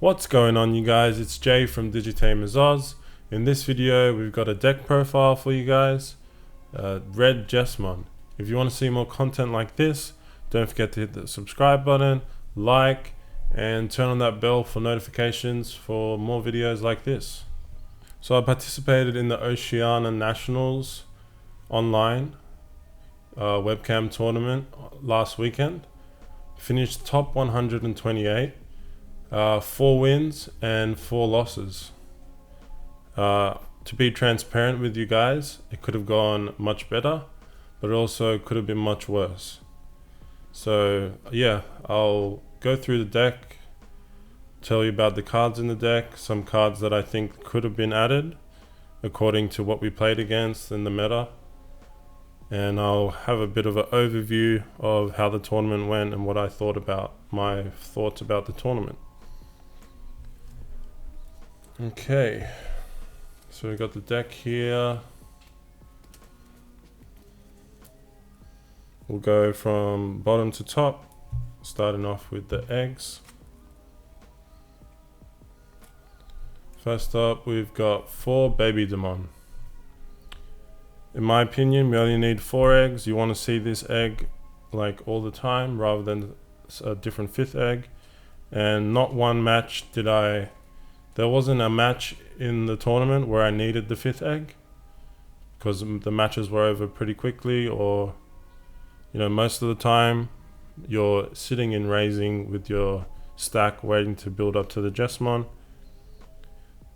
What's going on, you guys? It's Jay from DigiTamer Jay. In this video we've got a deck profile for you guys, Red Jesmon. If you want to see more content like this, don't forget to hit the subscribe button, like, and turn on that bell for notifications for more videos like this. So I participated in the Oceania Nationals online webcam tournament last weekend. Finished top 128. 4 wins and 4 losses. To be transparent with you guys, it could have gone much better, but it also could have been much worse. So yeah, I'll go through the deck, tell you about the cards in the deck, some cards that I think could have been added according to what we played against in the meta, and I'll have a bit of an overview of how the tournament went and what I thought about my thoughts about the tournament. Okay, so we got the deck here. We'll go from bottom to top, starting off with the eggs. First up, we've got 4 baby Digimon. In my opinion, we only need 4 eggs. You want to see this egg like all the time rather than a different 5th egg. And not one match there wasn't a match in the tournament where I needed the 5th egg, because the matches were over pretty quickly, or most of the time you're sitting in raising with your stack waiting to build up to the Jesmon.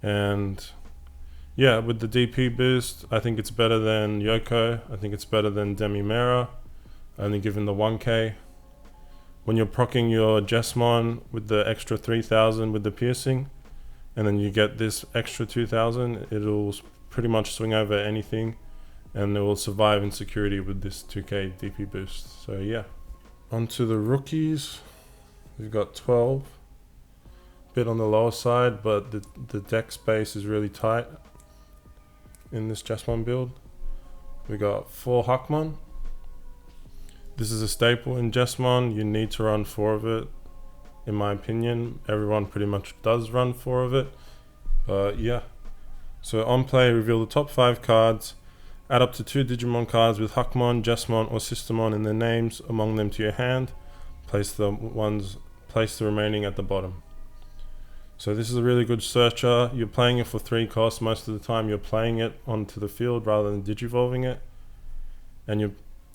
And yeah, with the DP boost, I think it's better than Yoko. I think it's better than Demimera, only given the 1k. When you're proccing your Jesmon with the extra 3000 with the piercing, and then you get this extra 2000, it'll pretty much swing over anything, and it will survive in security with this 2k DP boost. So yeah, on to the rookies. We've got 12. Bit on the lower side, but the deck space is really tight in this Jesmon build. We got 4 Hakman. This is a staple in Jesmon. You need to run 4 of it. In my opinion, everyone pretty much does run 4 of it. But yeah. So on play, reveal the top 5 cards. Add up to 2 Digimon cards with Hakmon, Jesmon, or Systemon in their names among them to your hand. Place the remaining at the bottom. So this is a really good searcher. You're playing it for 3 costs. Most of the time you're playing it onto the field rather than digivolving it. And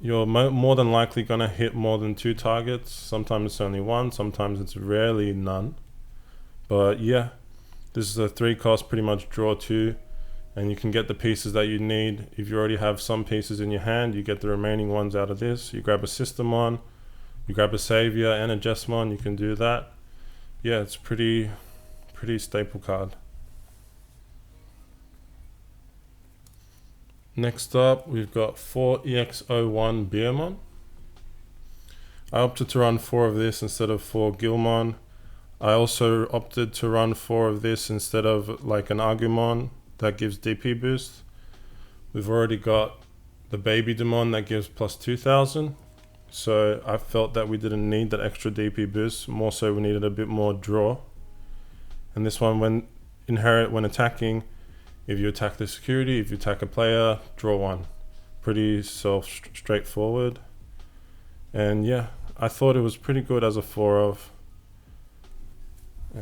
you're more than likely going to hit more than 2 targets. Sometimes it's only 1, sometimes it's rarely none. But yeah, this is a 3 cost, pretty much draw 2, and you can get the pieces that you need. If you already have some pieces in your hand, you get the remaining ones out of this. You grab a Systemon, you grab a Savior and a Jesmon, you can do that. Yeah, it's pretty staple card. Next up, we've got 4 EX01 Biermann. I opted to run 4 of this instead of 4 Guramon. I also opted to run 4 of this instead of like an Agumon that gives DP boost. We've already got the baby Digimon that gives plus 2000. So I felt that we didn't need that extra DP boost. More so we needed a bit more draw. And this one, when attacking, if you attack the security, if you attack a player, draw 1. Pretty straightforward. And yeah, I thought it was pretty good as a 4 of.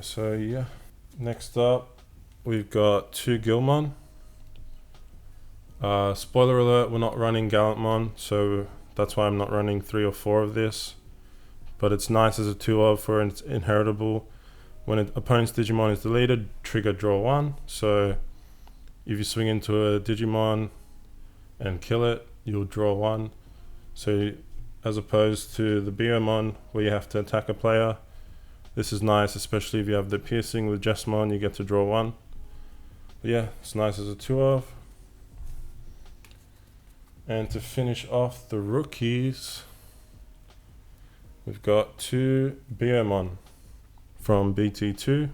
So yeah. Next up, we've got 2 Guramon. Spoiler alert, we're not running Gallantmon, so that's why I'm not running 3 or 4 of this. But it's nice as a 2 of for it's inheritable. When an opponent's Digimon is deleted, trigger draw 1. So if you swing into a Digimon and kill it, you'll draw 1. So as opposed to the Biermann where you have to attack a player, this is nice, especially if you have the piercing with Jesmon, you get to draw 1. But yeah, it's nice as a 2 of. And to finish off the rookies, we've got 2 Biermann from BT2.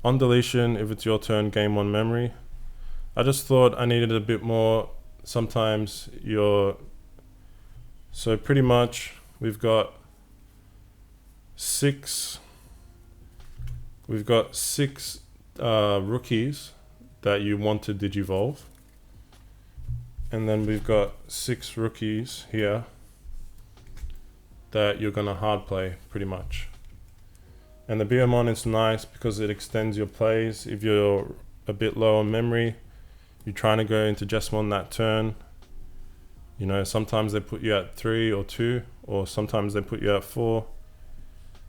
On deletion, if it's your turn, game on memory. I just thought I needed a bit more. Sometimes so pretty much we've got 6 we've got 6 rookies that you want to digivolve. And then we've got 6 rookies here that you're gonna hard play pretty much. And the Biermann is nice because it extends your plays. If you're a bit low on memory, you're trying to go into Jesmon that turn. You know, sometimes they put you at 3 or 2, or sometimes they put you at 4.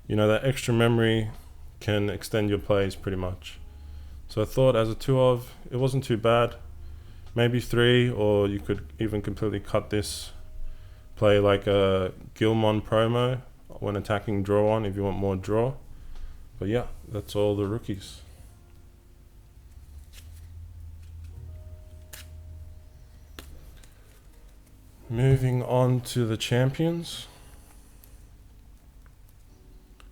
You know, that extra memory can extend your plays pretty much. So I thought as a 2 of, it wasn't too bad. Maybe 3, or you could even completely cut this. Play like a Guramon promo when attacking draw on if you want more draw. But yeah, that's all the rookies. Moving on to the champions.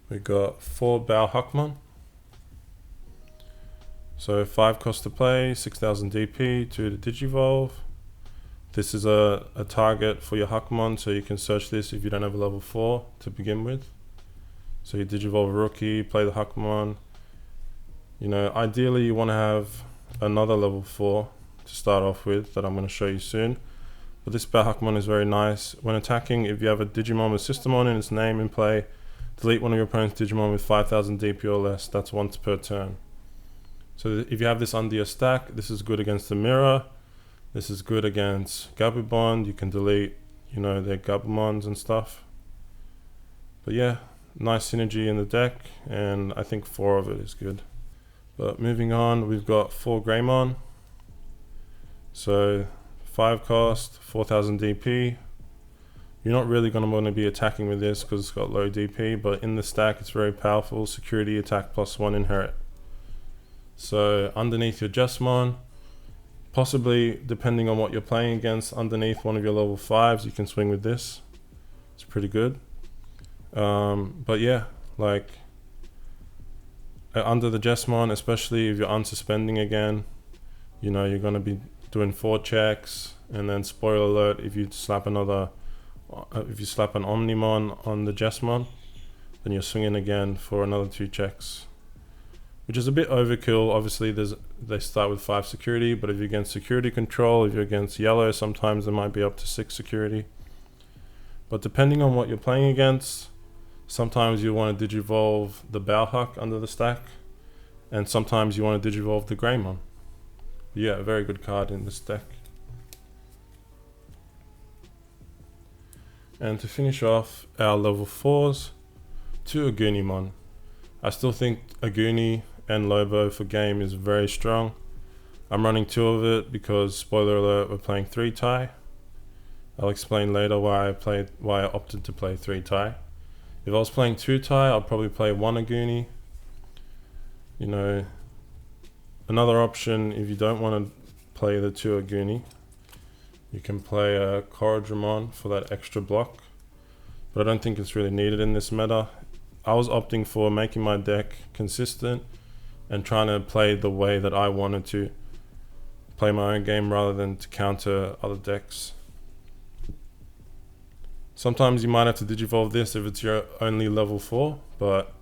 We got 4 Bow Hakman. So 5 cost to play, 6000 DP, 2 to digivolve. This is a target for your Hakmon, so you can search this if you don't have a level 4 to begin with. So you digivolve a rookie, play the Hakmon. You know, ideally you want to have another level 4 to start off with that I'm going to show you soon. But this Hakmon is very nice. When attacking, if you have a Digimon with Systemon in its name in play, delete one of your opponent's Digimon with 5000 DP or less. That's once per turn. So if you have this under your stack, this is good against the mirror. This is good against Gabumon. You can delete, you know, their Gabumons and stuff. But yeah, nice synergy in the deck, and I think 4 of it is good. But moving on, we've got 4 Greymon. So 5 cost, 4000 DP. You're not really going to want to be attacking with this because it's got low DP, but in the stack it's very powerful. Security, attack +1, inherit. So underneath your Jesmon, possibly depending on what you're playing against, underneath one of your level 5s, you can swing with this. It's pretty good. But yeah, like under the Jesmon, especially if you're unsuspending again, you know, you're going to be doing 4 checks, and then spoiler alert, if you slap an Omnimod on the Jesmon, then you're swinging again for another 2 checks, which is a bit overkill. Obviously they start with 5 security, but if you're against security control, if you're against yellow, sometimes there might be up to 6 security. But depending on what you're playing against, sometimes you want to digivolve the Bauhawk under the stack, and sometimes you want to digivolve the Greymon. Yeah, a very good card in this deck. And to finish off our level 4s, 2 Oceania. I still think Oceania and Lobo for game is very strong. I'm running 2 of it because, spoiler alert, we're playing 3 tie. I'll explain later why I opted to play 3 tie. If I was playing 2 tie, I'd probably play 1 Oceania. You know, another option, if you don't want to play the 2 Oceania, you can play a Guramon for that extra block, but I don't think it's really needed in this meta. I was opting for making my deck consistent and trying to play the way that I wanted to play my own game rather than to counter other decks. Sometimes you might have to digivolve this if it's your only level 4, but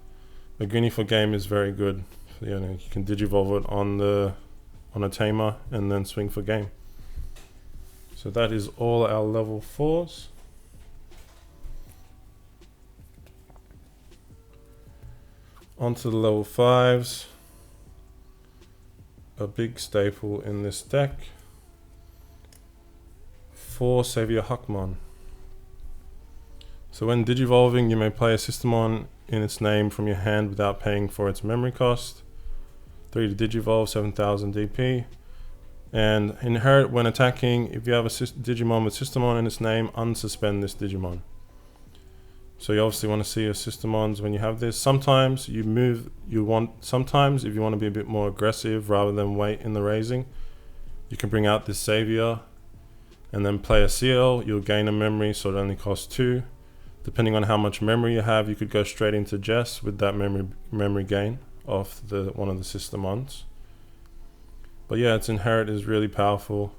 Oceania for game is very good. You know, you can digivolve it on a tamer and then swing for game. So that is all our level 4s. On to the level 5s. A big staple in this deck. 4 Savior Hakmon. So when digivolving, you may play a Systemon in its name from your hand without paying for its memory cost. 3 to digivolve, 7000 DP. And inherit when attacking. If you have a Digimon with Systemon in its name, unsuspend this Digimon. So you obviously want to see your Systemons when you have this. Sometimes if you want to be a bit more aggressive rather than wait in the raising, you can bring out this Savior and then play a CL. You'll gain a memory, so it only costs 2. Depending on how much memory you have, you could go straight into Jess with that memory gain off one of the Systemons. But yeah, its inherit is really powerful.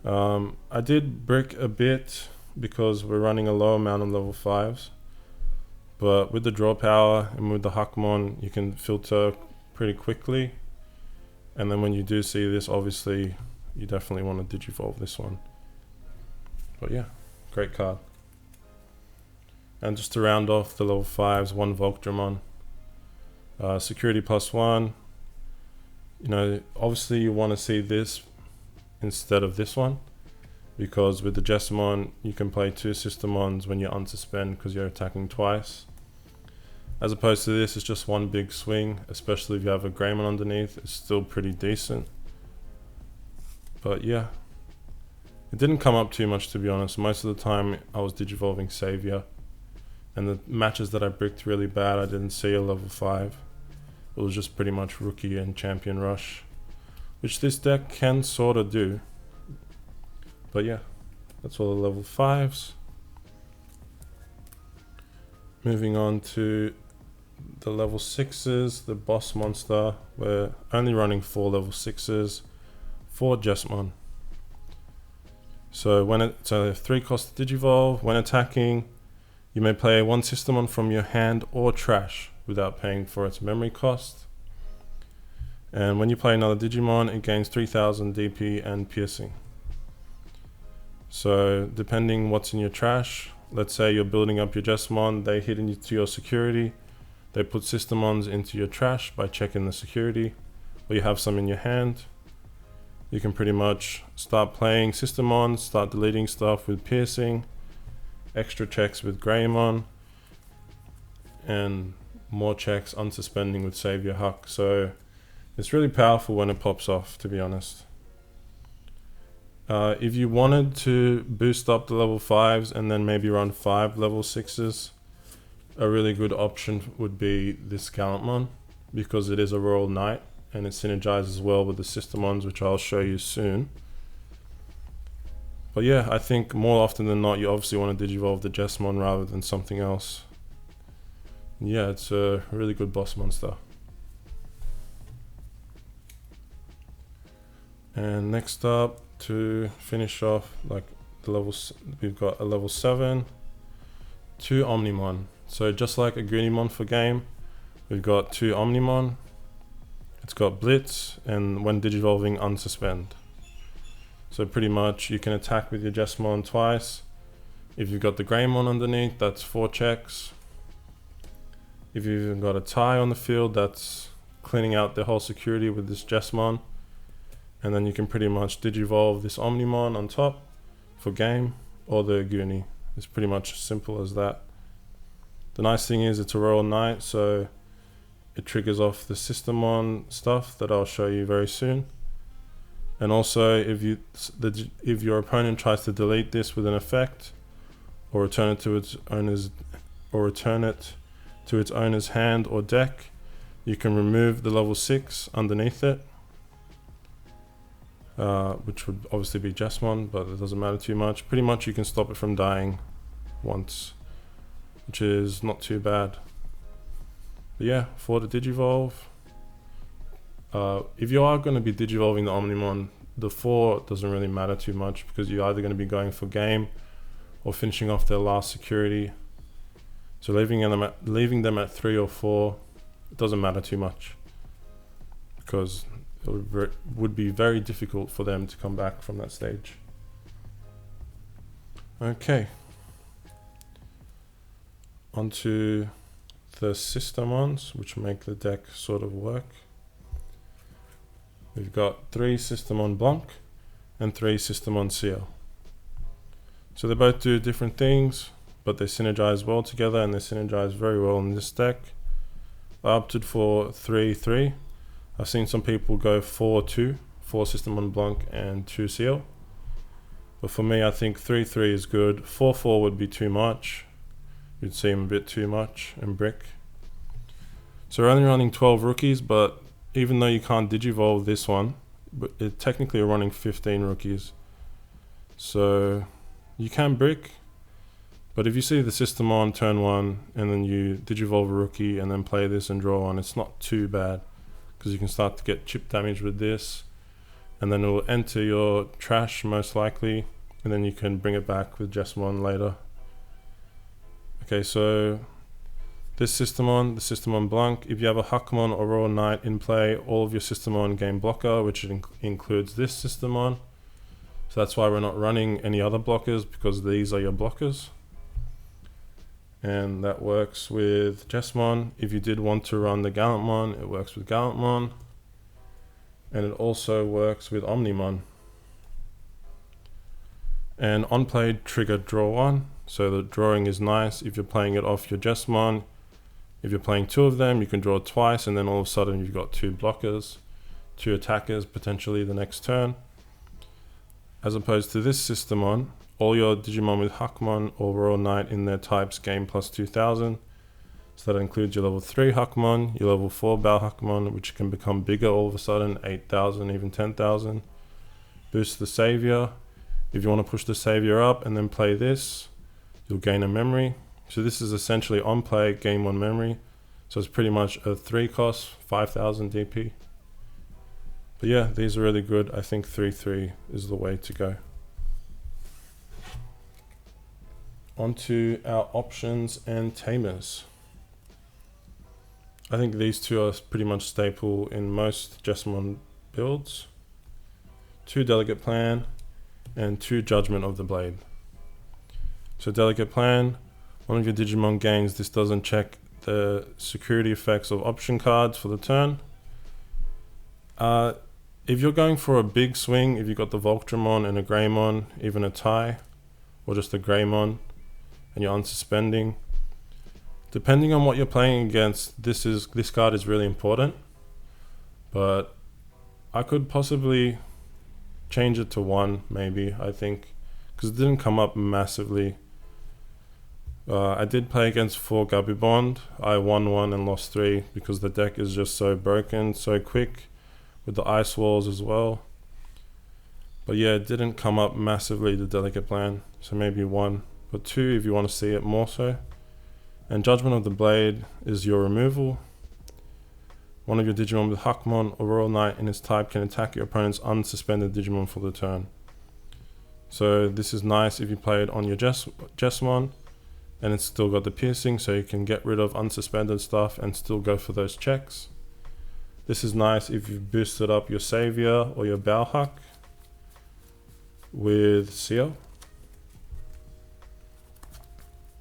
I did brick a bit because we're running a low amount of level 5s. But with the draw power and with the Hakmon, you can filter pretty quickly. And then when you do see this, obviously, you definitely want to digivolve this one. But yeah, great card. And just to round off the level 5s, one Volk Drum. Security +1. You know, obviously you want to see this instead of this one, because with the Jesmon, you can play 2 Systemons when you unsuspend because you're attacking twice. As opposed to this, it's just one big swing, especially if you have a Greymon underneath. It's still pretty decent. But yeah, it didn't come up too much, to be honest. Most of the time I was digivolving Savior, and the matches that I bricked really bad, I didn't see a level 5. It was just pretty much Rookie and Champion Rush, which this deck can sort of do. But yeah, that's all the level 5s. Moving on to the level 6s, the boss monster. We're only running 4 level 6s, 4 Jesmon. So when it's a 3 cost digivolve, when attacking, you may play 1 Systemon from your hand or trash without paying for its memory cost. And when you play another Digimon, it gains 3000 DP and piercing. So depending what's in your trash, let's say you're building up your Jesmon, they hit into your security, they put Systemons into your trash by checking the security, or you have some in your hand. You can pretty much start playing Systemons, start deleting stuff with piercing, extra checks with Greymon, and more checks unsuspending with Savior Huck. So it's really powerful when it pops off, to be honest. If you wanted to boost up the level 5s and then maybe run 5 level 6s, a really good option would be this Hackman, because it is a Royal Knight and it synergizes well with the Systemons, which I'll show you soon. But yeah, I think more often than not, you obviously want to digivolve the Jesmon rather than something else. Yeah, it's a really good boss monster. And next up, to finish off like the levels, we've got a level 7, 2 Omnimod. So just like a Guramon for game, we've got 2 Omnimod. It's got Blitz, and when digivolving, unsuspend. So pretty much you can attack with your Jesmon twice. If you've got the Greymon underneath, that's 4 checks. If you've even got a tie on the field, that's cleaning out the whole security with this Jesmon. And then you can pretty much digivolve this Omnimod on top for game, or the Goonie. It's pretty much as simple as that. The nice thing is it's a Royal Knight, so it triggers off the Systemon stuff that I'll show you very soon. And also, if your opponent tries to delete this with an effect, or return it to its owner's hand or deck, you can remove the level 6 underneath it, which would obviously be Jesmon, but it doesn't matter too much. Pretty much you can stop it from dying once, which is not too bad. But yeah, for the digivolve, if you are going to be digivolving the Omnimod, the 4 doesn't really matter too much, because you're either going to be going for game or finishing off their last security. So leaving them at 3 or 4, it doesn't matter too much, because it would be very difficult for them to come back from that stage. Okay, onto the Systemons, which make the deck sort of work. We've got 3 Systemon Blanc and 3 Systemon Seal. So they both do different things, but they synergize well together, and they synergize very well in this deck. I opted for 3-3. I've seen some people go 4-2, 4 Systemon Blanc and 2 Seal. But for me, I think 3-3 is good. 4-4 would be too much. You'd seem a bit too much and brick. So we're only running 12 rookies, but even though you can't digivolve this one, but it technically are running 15 rookies. So you can brick, but if you see the system on turn 1 and then you digivolve a rookie and then play this and draw one, it's not too bad, because you can start to get chip damage with this, and then it will enter your trash most likely, and then you can bring it back with Jesmon later. Okay, so This Systemon, the Systemon Blanc, if you have a Hakmon or Royal Knight in play, all of your Systemon gain blocker, which includes this Systemon. So that's why we're not running any other blockers, because these are your blockers. And that works with Jesmon. If you did want to run the Gallantmon, it works with Gallantmon. And it also works with Omnimod. And on play, trigger draw 1. So the drawing is nice if you're playing it off your Jesmon. If you're playing 2 of them, you can draw twice, and then all of a sudden you've got 2 blockers, 2 attackers potentially the next turn. As opposed to this Systemon, all your Digimon with Hakmon or Royal Knight in their types gain plus 2000. So that includes your level 3 Hakmon, your level 4 Bao Hakmon, which can become bigger all of a sudden, 8000, even 10,000. Boost the Savior. If you want to push the Savior up and then play this, you'll gain a memory. So this is essentially on play, gain 1 memory. So it's pretty much a 3 cost, 5000 DP. But yeah, these are really good. I think 3-3 is the way to go. Onto our options and tamers. I think these 2 are pretty much staple in most Jesmon builds. 2 Delegate Plan and 2 Judgment of the Blade. So Delegate Plan, one of your Digimon gains, this doesn't check the security effects of option cards for the turn. If you're going for a big swing, if you've got the Volk Drum and a Greymon, even a tie, or just a Greymon, and you're unsuspending, depending on what you're playing against, this card is really important. But I could possibly change it to 1, maybe, I think, because it didn't come up massively. I did play against 4 Gabibond. I won 1 and lost 3 because the deck is just so broken, so quick, with the ice walls as well. But yeah, it didn't come up massively, the Delegate Plan, so maybe 1, but 2 if you want to see it more so. And Judgment of the Blade is your removal. One of your Digimon with Hakmon or Royal Knight in its type can attack your opponent's unsuspended Digimon for the turn. So this is nice if you play it on your Jesmon, and it's still got the piercing, so you can get rid of unsuspended stuff and still go for those checks. This is nice if you've boosted up your Savior or your Bao with Seal.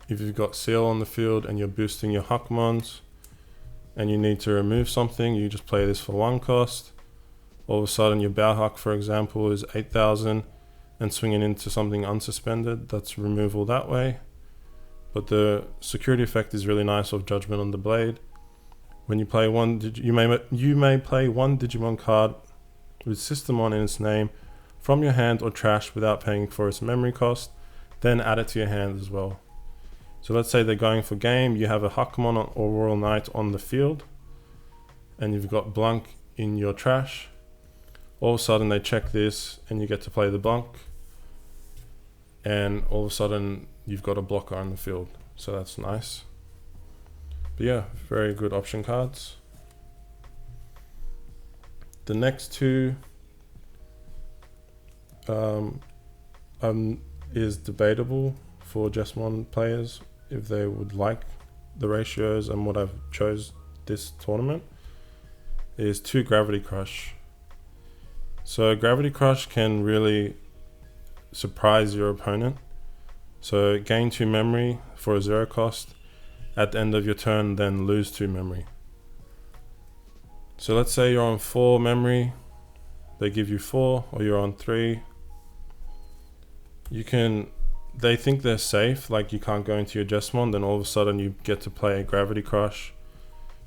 If you've got Seal on the field and you're boosting your Hakmons and you need to remove something, you just play this for 1 cost. All of a sudden your Bao, for example, is 8000 and swinging into something unsuspended. That's removal that way. But the security effect is really nice of Judgment on the Blade. When you play you may play 1 Digimon card with Systemon in its name from your hand or trash without paying for its memory cost, then add it to your hand as well. So let's say they're going for game, you have a Hakmon or Royal Knight on the field, and you've got Blanc in your trash. All of a sudden they check this and you get to play the Blanc, and all of a sudden you've got a blocker on the field, so that's nice. But yeah, very good option cards. The next 2 is debatable for Jesmon players if they would like the ratios, and what I've chose this tournament is 2 Gravity Crush. So Gravity Crush can really surprise your opponent. So gain 2 memory for a 0 cost at the end of your turn, then lose 2 memory. So let's say you're on 4 memory, they give you 4, or you're on 3. They think they're safe, like you can't go into your Jesmon, then all of a sudden you get to play a Gravity Crush.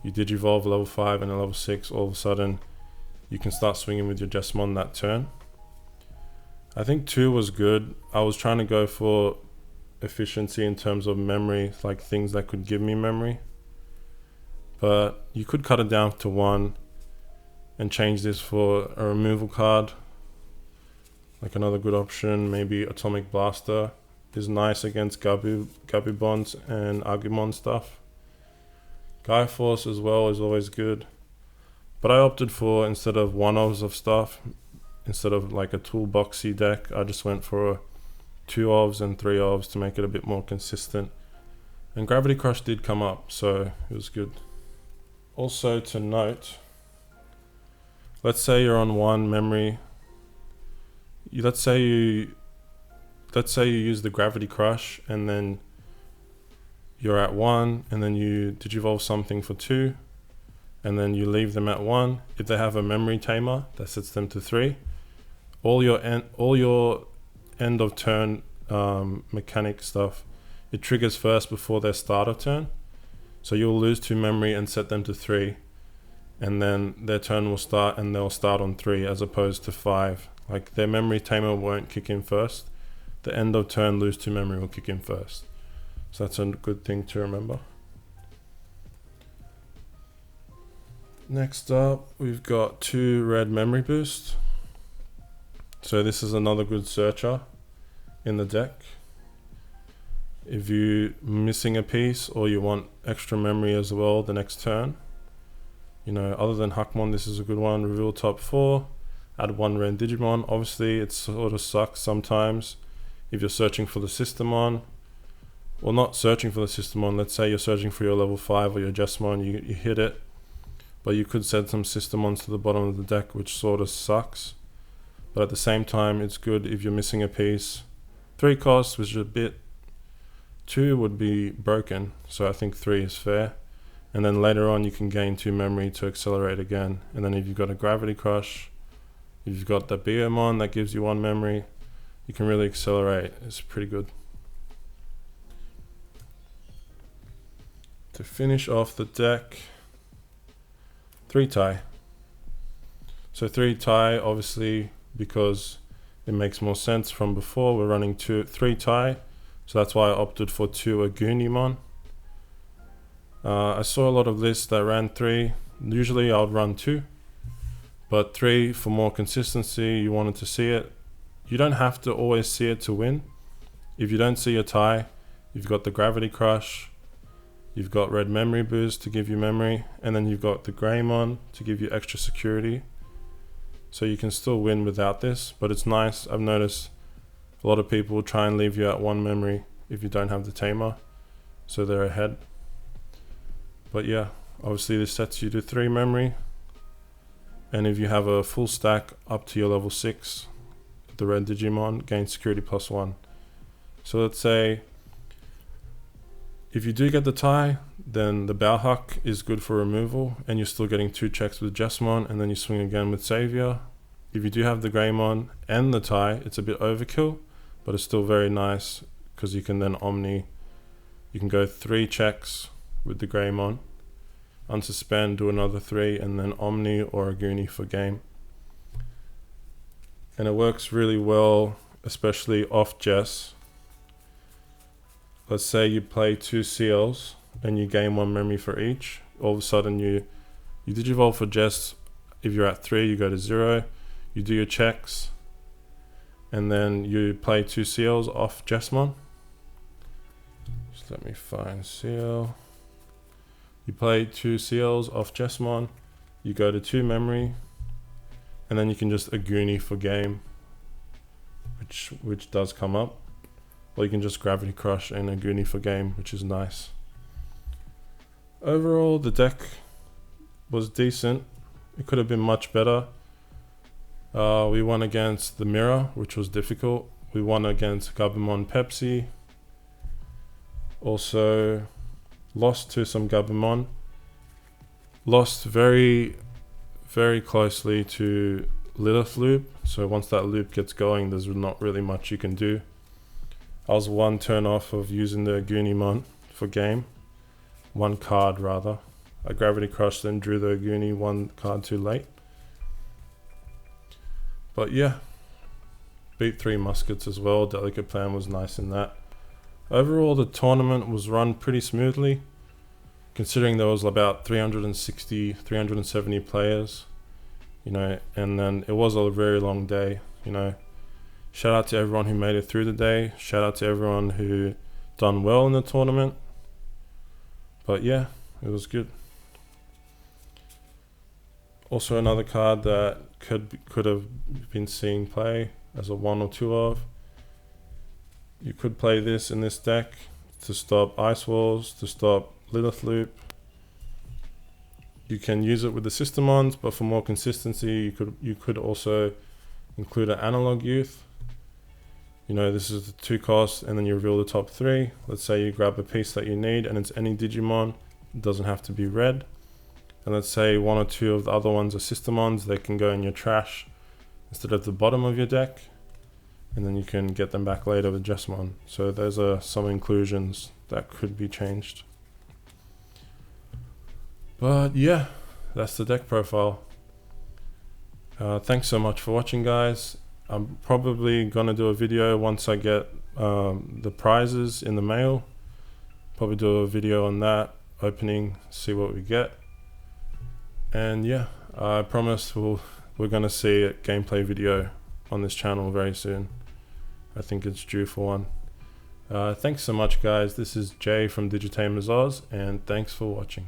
You Digivolve level 5 and a level 6, all of a sudden you can start swinging with your Jesmon that turn. I think 2 was good. I was trying to go for efficiency in terms of memory, like things that could give me memory. But you could cut it down to 1 and change this for a removal card. Like another good option, maybe Atomic Blaster is nice against Gabibons and Agumon stuff. Guy Force as well is always good. But I opted for, instead of 1-ofs of stuff, instead of like a toolboxy deck, I just went for 2-ofs and 3-ofs to make it a bit more consistent And Gravity Crush did come up, so it was good. Also to note, let's say you're on 1 memory. Let's say you use the Gravity Crush and then you're at 1 and then you digivolve something for 2 and then you leave them at 1. If they have a memory tamer that sets them to 3, all your end of turn mechanic stuff, it triggers first before their start of turn. So you'll lose 2 memory and set them to 3, and then their turn will start and they'll start on 3 as opposed to 5. Like their memory tamer won't kick in first. The end of turn lose 2 memory will kick in first. So that's a good thing to remember. Next up, we've got 2 red memory boost. So this is another good searcher in the deck. If you're missing a piece or you want extra memory as well the next turn, you know, other than Hackmon, this is a good one. Reveal top 4, add 1 red Digimon. Obviously, it sort of sucks sometimes if you're searching for the Systemon. Well, not searching for the Systemon. Let's say you're searching for your level 5 or your Jesmon, you hit it, but you could send some Systemons to the bottom of the deck, which sort of sucks. But at the same time, it's good if you're missing a piece. 3 costs, which is a bit. 2 would be broken, so I think 3 is fair. And then later on you can gain 2 memory to accelerate again. And then if you've got a Gravity Crush, if you've got the Biermann that gives you 1 memory, you can really accelerate. It's pretty good. To finish off the deck, 3 tie. So 3 tie, obviously, because it makes more sense from before. We're running 3 tie. So that's why I opted for 2 Guramon. I saw a lot of lists that ran 3. Usually I would run 2, but 3 for more consistency. You wanted to see it. You don't have to always see it to win. If you don't see a tie, you've got the Gravity Crush, you've got red memory boost to give you memory, and then you've got the Greymon to give you extra security. So you can still win without this, but it's nice. I've noticed a lot of people will try and leave you at 1 memory if you don't have the tamer, so they're ahead. But yeah, obviously this sets you to 3 memory, and if you have a full stack up to your level 6, the red Digimon gains security +1. So let's say if you do get the tie, then the Bauhack is good for removal, and you're still getting 2 checks with Jesmon, and then you swing again with Savior. If you do have the Greymon and the tie, it's a bit overkill, but it's still very nice because you can then Omni. You can go 3 checks with the Greymon, unsuspend, do another 3, and then Omni or a Goonie for game. And it works really well, especially off Jess. Let's say you play 2 seals and you gain 1 memory for each. All of a sudden you digivolve for Jess. If you're at 3, you go to 0. You do your checks, and then you play 2 seals off Jesmon. Just let me find seal. You play 2 seals off Jesmon, you go to 2 memory, and then you can just a Goonie for game, which does come up. Or you can just Gravity Crush and a Goonie for game, which is nice. Overall, the deck was decent. It could have been much better. We won against the Mirror, which was difficult. We won against Guramon Pepsi. Also lost to some Guramon. Lost very, very closely to Lilith Loop. So once that loop gets going, there's not really much you can do. I was 1 turn off of using the Guramon for game. 1 card rather. I Gravity Crushed, then drew the Goonie 1 card too late. But yeah, beat 3 muskets as well. Delicate Plan was nice in that. Overall, the tournament was run pretty smoothly, considering there was about 360, 370 players, you know, and then it was a very long day, you know. Shout out to everyone who made it through the day. Shout out to everyone who done well in the tournament. But yeah, it was good. Also another card that could have been seen play as a 1 or 2 of. You could play this in this deck. to stop Ice Walls, to stop Lilith Loop. You can use it with the Systemons, but for more consistency, you could also include an Analog Youth. You know, this is the 2 cost, and then you reveal the top 3. Let's say you grab a piece that you need, and it's any Digimon. It doesn't have to be red. And let's say 1 or 2 of the other ones are Systemons. They can go in your trash instead of the bottom of your deck, and then you can get them back later with Jesmon. So those are some inclusions that could be changed. But yeah, that's the deck profile. Thanks so much for watching, guys. I'm probably gonna do a video once I get the prizes in the mail. Probably do a video on that, opening, see what we get. And yeah, I promise we're gonna see a gameplay video on this channel very soon. I think it's due for one. Thanks so much, guys. This is Jay from DigiTamer Jay, and thanks for watching.